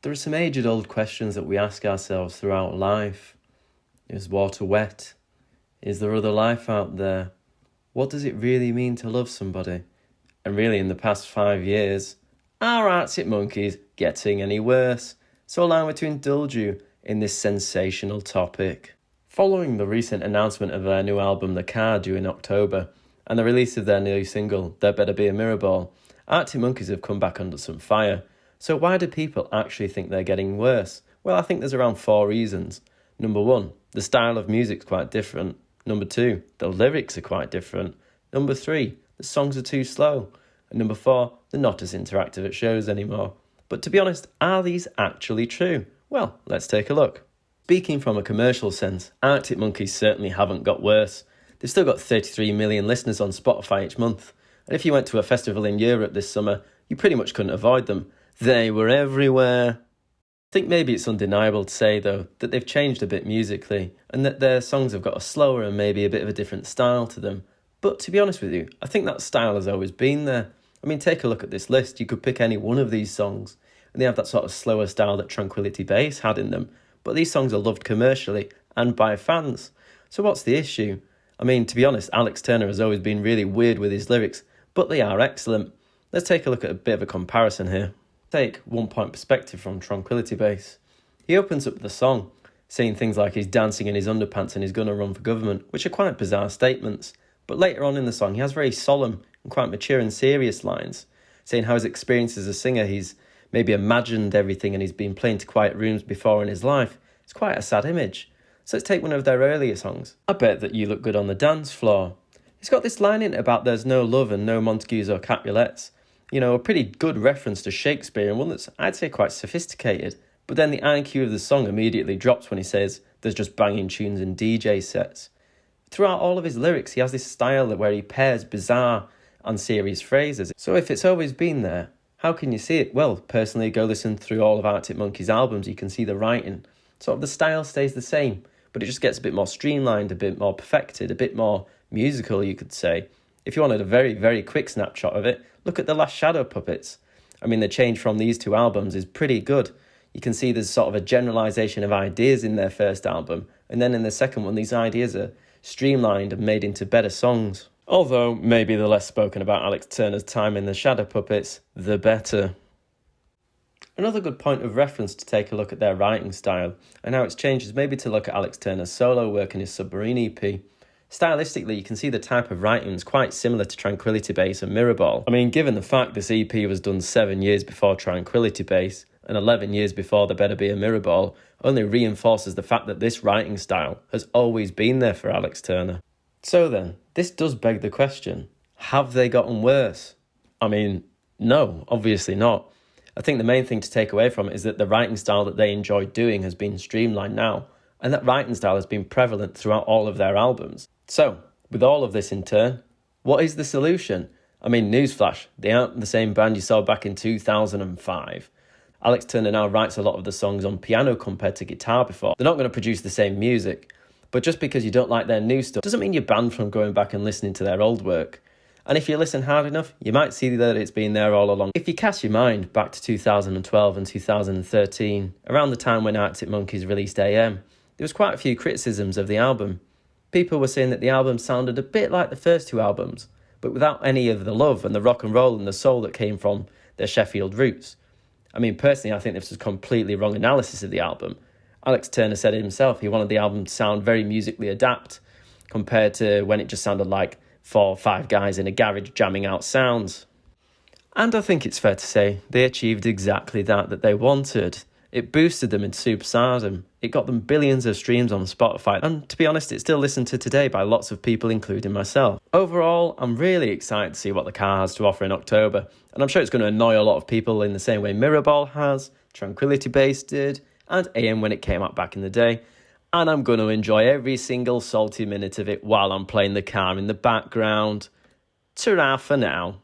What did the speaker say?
There are some age-old questions that we ask ourselves throughout life. Is water wet? Is there other life out there? What does it really mean to love somebody? And really, in the past 5 years, are Arctic Monkeys getting any worse? So allow me to indulge you in this sensational topic. Following the recent announcement of their new album The Car due in October, and the release of their new single, Better Be A Mirrorball, Arctic Monkeys have come back under some fire. So why do people actually think they're getting worse? Well, I think there's around 4 reasons. Number 1, the style of music's quite different. Number 2, the lyrics are quite different. Number 3, the songs are too slow. And number 4, they're not as interactive at shows anymore. But to be honest, are these actually true? Well, let's take a look. Speaking from a commercial sense, Arctic Monkeys certainly haven't got worse. They've still got 33 million listeners on Spotify each month. And if you went to a festival in Europe this summer, you pretty much couldn't avoid them. They were everywhere. I think maybe it's undeniable to say, though, that they've changed a bit musically and that their songs have got a slower and maybe a bit of a different style to them. But to be honest with you, I think that style has always been there. I mean, take a look at this list. You could pick any one of these songs and they have that sort of slower style that Tranquility Base had in them. But these songs are loved commercially and by fans. So what's the issue? I mean, to be honest, Alex Turner has always been really weird with his lyrics, but they are excellent. Let's take a look at a bit of a comparison here. Take 1 point perspective from Tranquility Base. He opens up the song, saying things like he's dancing in his underpants and he's going to run for government, which are quite bizarre statements. But later on in the song, he has very solemn and quite mature and serious lines, saying how his experience as a singer, he's maybe imagined everything and he's been playing to quiet rooms before in his life. It's quite a sad image. So let's take one of their earlier songs. I Bet That You Look Good on the Dance Floor. He's got this line in it about there's no love and no Montagues or Capulets. You know, a pretty good reference to Shakespeare and one that's, I'd say, quite sophisticated. But then the IQ of the song immediately drops when he says there's just banging tunes and DJ sets. Throughout all of his lyrics, he has this style where he pairs bizarre and serious phrases. So if it's always been there, how can you see it? Well, personally, go listen through all of Arctic Monkeys' albums, you can see the writing. Sort of the style stays the same, but it just gets a bit more streamlined, a bit more perfected, a bit more musical, you could say. If you wanted a very, very quick snapshot of it, look at the last Shadow Puppets. I mean, the change from these 2 albums is pretty good. You can see there's sort of a generalisation of ideas in their first album, and then in the second one, these ideas are streamlined and made into better songs. Although, maybe the less spoken about Alex Turner's time in the Shadow Puppets, the better. Another good point of reference to take a look at their writing style and how it's changed is maybe to look at Alex Turner's solo work in his Submarine EP. Stylistically, you can see the type of writing is quite similar to Tranquility Base and Mirrorball. I mean, given the fact this EP was done 7 years before Tranquility Base and 11 years before the Better Be A Mirrorball, only reinforces the fact that this writing style has always been there for Alex Turner. So then, this does beg the question, have they gotten worse? I mean, no, obviously not. I think the main thing to take away from it is that the writing style that they enjoyed doing has been streamlined now, and that writing style has been prevalent throughout all of their albums. So, with all of this in turn, what is the solution? I mean, newsflash, they aren't the same band you saw back in 2005. Alex Turner now writes a lot of the songs on piano compared to guitar before. They're not going to produce the same music, but just because you don't like their new stuff doesn't mean you're banned from going back and listening to their old work. And if you listen hard enough, you might see that it's been there all along. If you cast your mind back to 2012 and 2013, around the time when Arctic Monkeys released AM, there was quite a few criticisms of the album. People were saying that the album sounded a bit like the first 2 albums, but without any of the love and the rock and roll and the soul that came from their Sheffield roots. I mean, personally, I think this was completely wrong analysis of the album. Alex Turner said it himself, he wanted the album to sound very musically adapt compared to when it just sounded like 4 or 5 guys in a garage jamming out sounds. And I think it's fair to say they achieved exactly that they wanted. It boosted them into superstardom. It got them billions of streams on Spotify. And to be honest, it's still listened to today by lots of people, including myself. Overall, I'm really excited to see what the car has to offer in October. And I'm sure it's going to annoy a lot of people in the same way Mirrorball has, Tranquility Base did, and AM when it came out back in the day. And I'm going to enjoy every single salty minute of it while I'm playing the car in the background. Ta-ra for now.